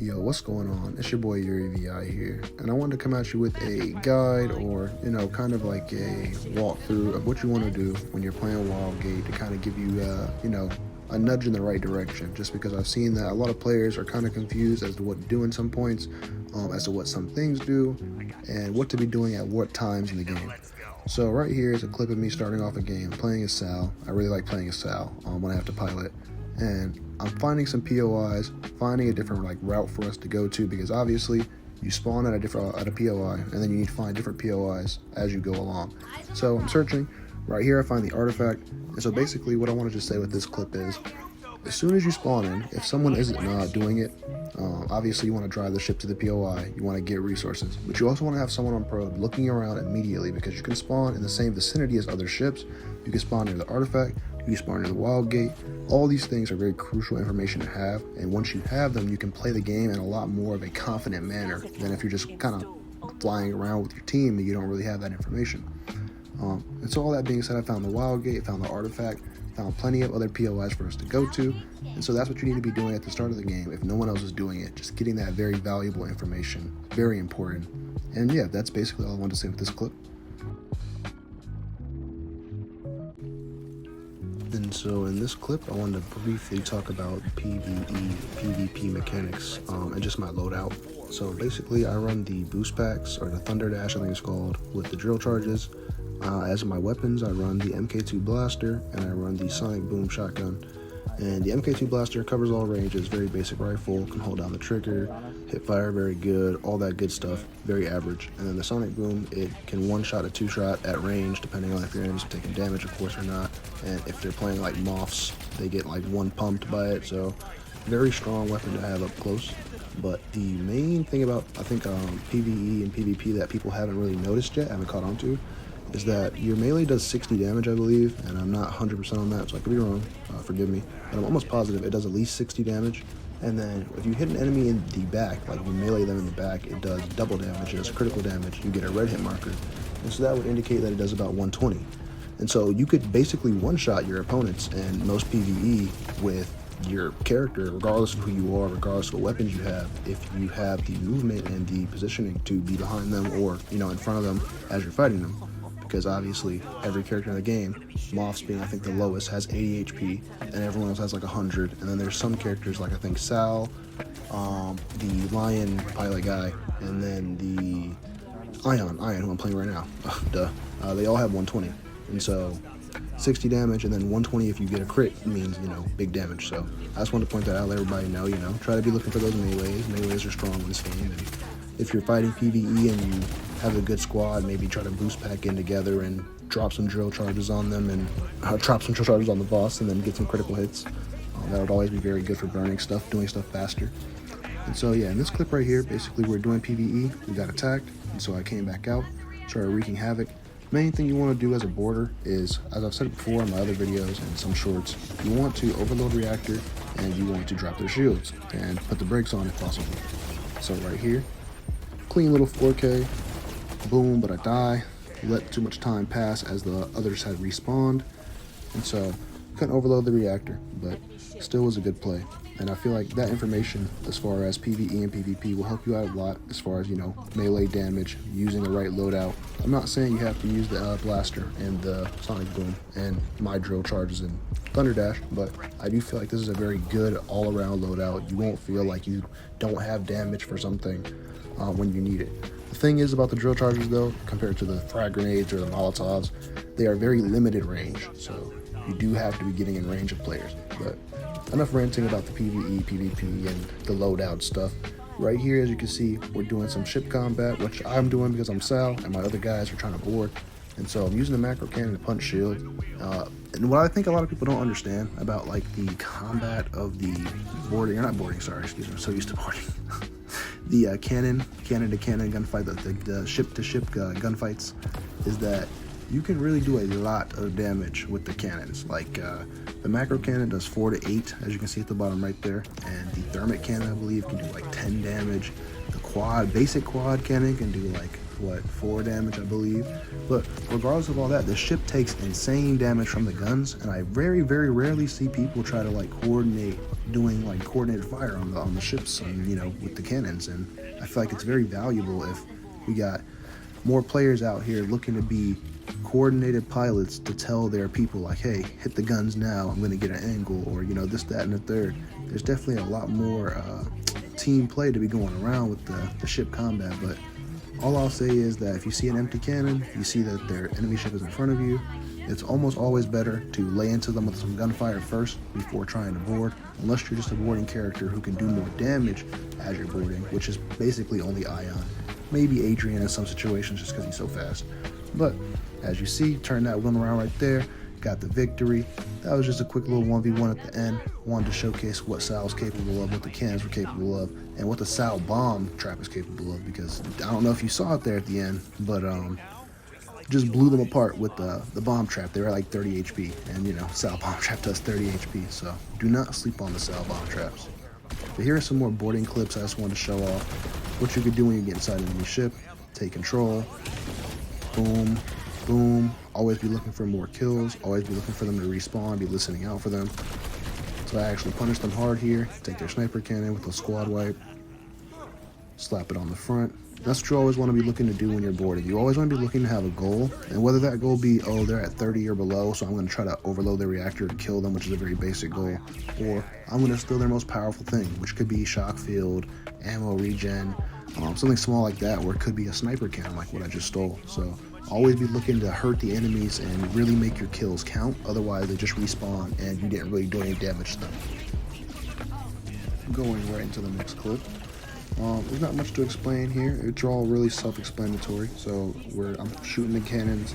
Yo, what's going on? It's your boy Yuri VI here, and I wanted to come at you with a guide or, kind of like a walkthrough of what you want to do when you're playing Wildgate to kind of give you, a nudge in the right direction. Just because I've seen that a lot of players are kind of confused as to what to do in some points, as to what some things do, and what to be doing at what times in the game. So right here is a clip of me starting off a game, playing as Sal. I really like playing as Sal when I have to pilot. And I'm finding some POIs, finding a different route for us to go to, because obviously you spawn at a POI, and then you need to find different POIs as you go along. So I'm searching. Right here I find the artifact, and so basically what I wanted to say with this clip is, as soon as you spawn in, if someone isn't doing it, obviously you want to drive the ship to the POI, you want to get resources, but you also want to have someone on probe looking around immediately, because you can spawn in the same vicinity as other ships, you can spawn near the artifact, you can spawn near the Wildgate. All these things are very crucial information to have, and once you have them, you can play the game in a lot more of a confident manner than if you're just kind of flying around with your team and you don't really have that information. And so all that being said, I found the Wildgate, found the artifact, found plenty of other POIs for us to go to, and so that's what you need to be doing at the start of the game if no one else is doing it. Just getting that very valuable information, very important. And yeah, that's basically all I wanted to say with this clip. And so in this clip, I wanted to briefly talk about PvE, PvP mechanics, and just my loadout. So basically, I run the boost packs, or the Thunder Dash, I think it's called, with the drill charges. As my weapons, I run the MK2 blaster, and I run the sonic boom shotgun. And the MK2 blaster covers all ranges, very basic rifle, can hold down the trigger, hip fire very good, all that good stuff, very average. And then the sonic boom, it can one-shot or two-shot at range, depending on if your enemies are taking damage, of course, or not. And if they're playing like moths, they get like one pumped by it, so very strong weapon to have up close. But the main thing about, I think, PvE and PvP that people haven't really noticed yet, haven't caught on to, is that your melee does 60 damage, I believe, and I'm not 100% on that, so I could be wrong, forgive me, but I'm almost positive it does at least 60 damage. And then if you hit an enemy in the back, like you melee them in the back, it does double damage, it does critical damage, you get a red hit marker, and so that would indicate that it does about 120. And so you could basically one-shot your opponents in most PvE with your character, regardless of who you are, regardless of what weapons you have, if you have the movement and the positioning to be behind them or, in front of them as you're fighting them. Because obviously every character in the game, Moths being I think the lowest, has 80 HP, and everyone else has like 100. And then there's some characters like I think Sal, the Lion pilot guy, and then the Ion who I'm playing right now. They all have 120, and so 60 damage, and then 120 if you get a crit means big damage. So I just wanted to point that out, let everybody know. Try to be looking for those melees. Melees are strong in this game. And if you're fighting PvE and you have a good squad, maybe try to boost pack in together and drop some drill charges on them, and drop some drill charges on the boss, and then get some critical hits. That would always be very good for burning stuff, doing stuff faster. And so yeah, in this clip right here, basically we're doing PvE, we got attacked, and so I came back out, started wreaking havoc. Main thing you want to do as a boarder is, as I've said before in my other videos and some shorts, you want to overload reactor, and you want to drop their shields, and put the brakes on if possible. So right here, clean little 4K, boom, but I die. Let too much time pass as the others had respawned, and so couldn't overload the reactor, but still was a good play. And I feel like that information as far as PvE and PvP will help you out a lot as far as, melee damage, using the right loadout. I'm not saying you have to use the blaster and the sonic boom and my drill charges and Thunder Dash, but I do feel like this is a very good all-around loadout. You won't feel like you don't have damage for something when you need it. The thing is about the drill charges though, compared to the frag grenades or the Molotovs, they are very limited range, so you do have to be getting in range of players. But enough ranting about the PvE, PvP, and the loadout stuff. Right here, as you can see, we're doing some ship combat, which I'm doing because I'm Sal, and my other guys are trying to board. And so I'm using the macro cannon to punch shield. And what I think a lot of people don't understand about like the combat of the boarding, or not boarding, sorry, excuse me, I'm so used to boarding. The cannon to cannon gunfight, the ship to ship gunfights, is that you can really do a lot of damage with the cannons. Like the macro cannon does 4 to 8, as you can see at the bottom right there, and the thermic cannon, I believe, can do like 10 damage. The basic quad cannon can do like what, 4 damage, I believe. But regardless of all that, the ship takes insane damage from the guns, and I very, very rarely see people try to like coordinate doing like coordinated fire on the ships, and you know, with the cannons. And I feel like it's very valuable if we got more players out here looking to be coordinated pilots to tell their people like, hey, hit the guns now, I'm going to get an angle, or you know, this, that, and the third. There's definitely a lot more team play to be going around with the ship combat. But all I'll say is that if you see an empty cannon, you see that their enemy ship is in front of you, it's almost always better to lay into them with some gunfire first before trying to board, unless you're just a boarding character who can do more damage as you're boarding, which is basically only Ion. Maybe Adrian in some situations just because he's so fast. But as you see, turn that one around right there, got the victory. That was just a quick little 1v1 at the end. Wanted to showcase what Sal's capable of, what the cannons were capable of, and what the Sal bomb trap is capable of, because I don't know if you saw it there at the end, but just blew them apart with the bomb trap. They were like 30 HP, and you know, Sal bomb trap does 30 HP, so do not sleep on the Sal bomb traps. But here are some more boarding clips I just wanted to show off. What you could do when you get inside an enemy ship: take control, boom, boom. Always be looking for more kills, always be looking for them to respawn, be listening out for them. So I actually punish them hard here, take their sniper cannon with a squad wipe, slap it on the front. That's what you always want to be looking to do when you're boarded. You always want to be looking to have a goal, and whether that goal be, oh, they're at 30 or below, so I'm going to try to overload their reactor to kill them, which is a very basic goal, or I'm going to steal their most powerful thing, which could be shock field, ammo regen, something small like that, or it could be a sniper cannon like what I just stole. So always be looking to hurt the enemies and really make your kills count, otherwise they just respawn and you didn't really do any damage to them. Going right into the next clip. There's not much to explain here. It's all really self-explanatory. So I'm shooting the cannons,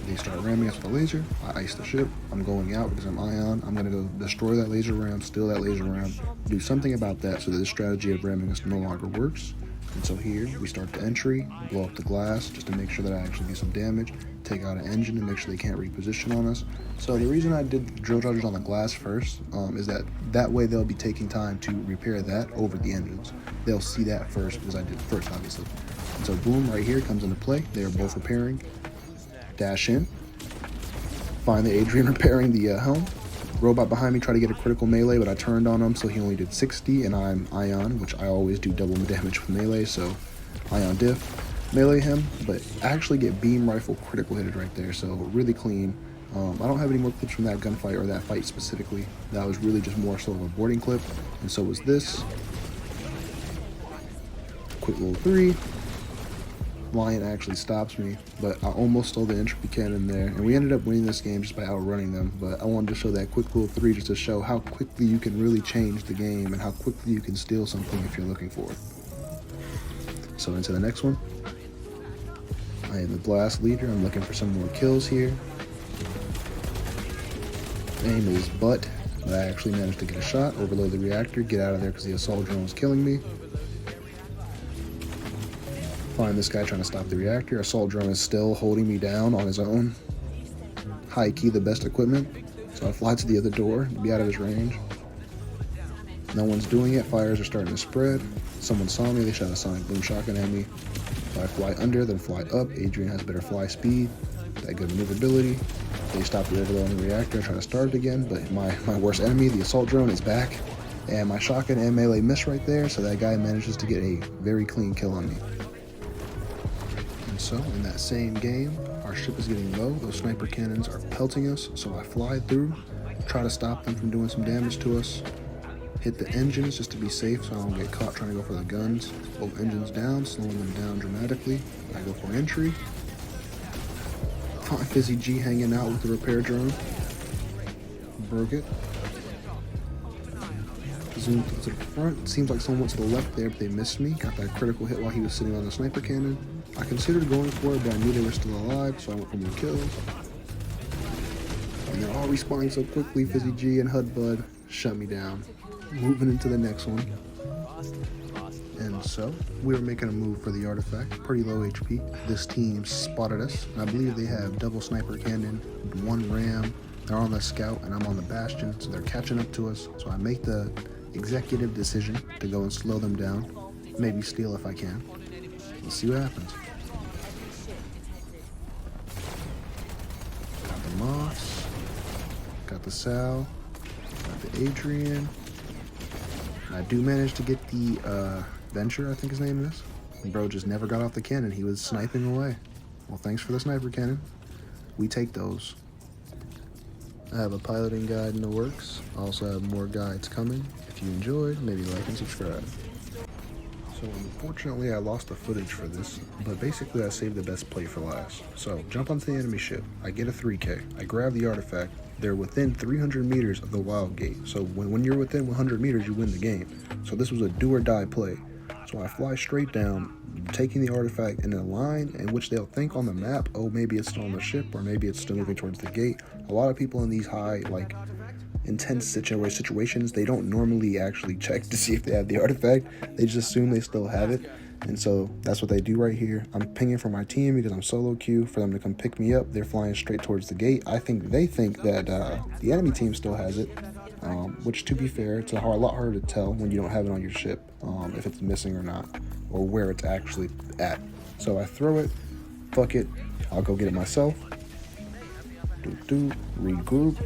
they start ramming us with a laser, I ice the ship, I'm going out because I'm Ion, I'm going to go destroy that laser ram, steal that laser ram, do something about that so that the strategy of ramming us no longer works. And so here, we start the entry, blow up the glass just to make sure that I actually do some damage, take out an engine to make sure they can't reposition on us. So the reason I did the drill charges on the glass first is that way they'll be taking time to repair that over the engines. They'll see that first because I did it first, obviously. And so boom, right here comes into play. They are both repairing. Dash in. Find the Adrian repairing the helm. Robot behind me tried to get a critical melee, but I turned on him, so he only did 60, and I'm Ion, which I always do double damage with melee, so Ion diff, melee him, but I actually get beam rifle critical hitted right there, so really clean. I don't have any more clips from that gunfight or that fight specifically. That was really just more so of a boarding clip, and so was this. Quick little 3. Lion actually stops me, but I almost stole the entropy cannon there, and we ended up winning this game just by outrunning them. But I wanted to show that quick little 3 just to show how quickly you can really change the game and how quickly you can steal something if you're looking for it. So into the next one. I am the blast leader. I'm looking for some more kills here. Aim is butt, but I actually managed to get a shot, overload the reactor, get out of there because the assault drone was killing me. Find this guy trying to stop the reactor. Assault drone is still holding me down on his own. High key the best equipment. So I fly to the other door to be out of his range. No one's doing it. Fires are starting to spread. Someone saw me. They shot a sonic boom shotgun at me. So I fly under, then fly up. Adrian has better fly speed, that good maneuverability. They stop the overload on the reactor and try to start it again, but my worst enemy, the assault drone, is back. And my shotgun and melee miss right there, so that guy manages to get a very clean kill on me. And so, in that same game, our ship is getting low. Those sniper cannons are pelting us, so I fly through, try to stop them from doing some damage to us. Hit the engines just to be safe so I don't get caught trying to go for the guns. Both engines down, slowing them down dramatically. I go for entry. Find Fizzy G hanging out with the repair drone. Broke it. Zoomed to the front. Seems like someone went to the left there, but they missed me. Got that critical hit while he was sitting on the sniper cannon. I considered going for it, but I knew they were still alive, so I went for more kills. And they're all respawning so quickly. Fizzy G and HUD Bud shut me down. Moving into the next one. And so, we were making a move for the artifact. Pretty low HP. This team spotted us. I believe they have double sniper cannon, 1 ram. They're on the scout, and I'm on the bastion, so they're catching up to us. So I make the executive decision to go and slow them down. Maybe steal if I can. Let's see what happens. Moss. Got the Sal. Got the Adrian. And I do manage to get the Venture, I think his name is. And bro just never got off the cannon. He was sniping away. Well, thanks for the sniper cannon. We take those. I have a piloting guide in the works. I also have more guides coming. If you enjoyed, maybe like and subscribe. So unfortunately I lost the footage for this, but basically I saved the best play for last. So jump onto the enemy ship, I get a 3K, I grab the artifact, they're within 300 meters of the Wildgate. So when you're within 100 meters, you win the game. So this was a do or die play. So I fly straight down, taking the artifact in a line in which they'll think on the map, oh, maybe it's still on the ship or maybe it's still moving towards the gate. A lot of people in these high, like, intense situations, they don't normally actually check to see if they have the artifact. They just assume they still have it. And so that's what they do right here. I'm pinging for my team because I'm solo queue for them to come pick me up. They're flying straight towards the gate. I think they think that the enemy team still has it, which, to be fair, it's a lot harder to tell when you don't have it on your ship, if it's missing or not, or where it's actually at. So I throw it, fuck it, I'll go get it myself. Regroup.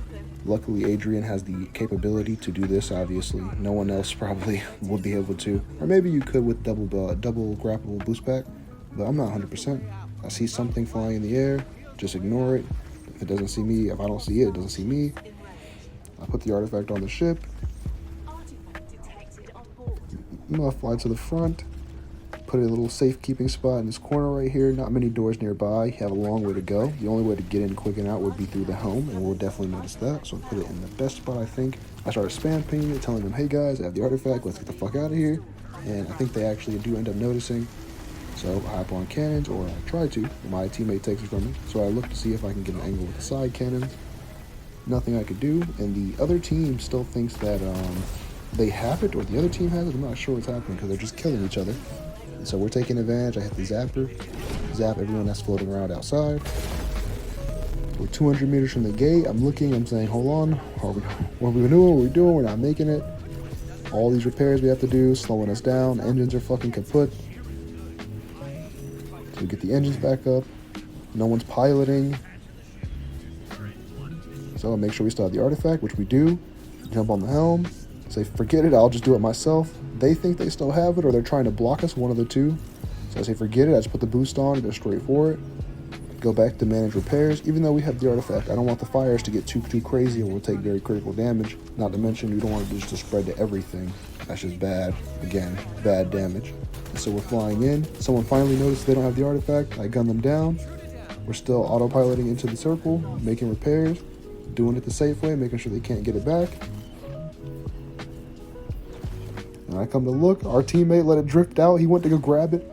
Luckily, Adrian has the capability to do this, obviously. No one else probably would be able to. Or maybe you could with double grappable boost pack, but I'm not 100%. I see something flying in the air, just ignore it. If it doesn't see me, if I don't see it, it doesn't see me. I put the artifact on the ship. I'll fly to the front. Put a little safekeeping spot in this corner right here. Not many doors nearby. You have a long way to go. The only way to get in quick and out would be through the home, and we'll definitely notice that. So I put it in the best spot, I think. I started spam pinging it, telling them, hey guys, I have the artifact. Let's get the fuck out of here. And I think they actually do end up noticing. So I hop on cannons, or I try to. My teammate takes it from me. So I look to see if I can get an angle with the side cannons. Nothing I could do. And the other team still thinks that they have it, or the other team has it. I'm not sure what's happening because they're just killing each other. So we're taking advantage. I hit the zapper, zap everyone that's floating around outside. We're 200 meters from the gate. I'm looking, I'm saying, hold on, what are we doing? What are we doing? We're not making it. All these repairs we have to do, slowing us down. Engines are fucking kaput. So we get the engines back up. No one's piloting. So I'll make sure we still have the artifact, which we do. Jump on the helm. Say, forget it, I'll just do it myself. They think they still have it, or they're trying to block us, one of the two. So I say, forget it, I just put the boost on, go straight for it. Go back to manage repairs. Even though we have the artifact, I don't want the fires to get too crazy, or we'll take very critical damage. Not to mention, we don't want it just to spread to everything. That's just bad. Again, bad damage. And so we're flying in. Someone finally noticed they don't have the artifact. I gun them down. We're still autopiloting into the circle, making repairs, doing it the safe way, making sure they can't get it back. And I come to look, our teammate let it drift out. He went to go grab it,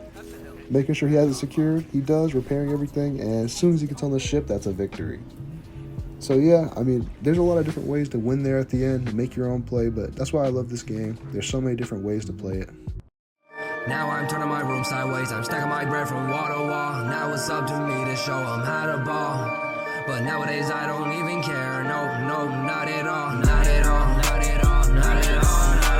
making sure he has it secured. He does, repairing everything, and as soon as he gets on the ship, that's a victory. So yeah, I mean, there's a lot of different ways to win there at the end, make your own play, but that's why I love this game. There's so many different ways to play it. Now I'm turning my room sideways, I'm stacking my bread from wall to wall. Now it's up to me to show them how to ball. But nowadays I don't even care, no, not at all, not at all, not at all, not at all.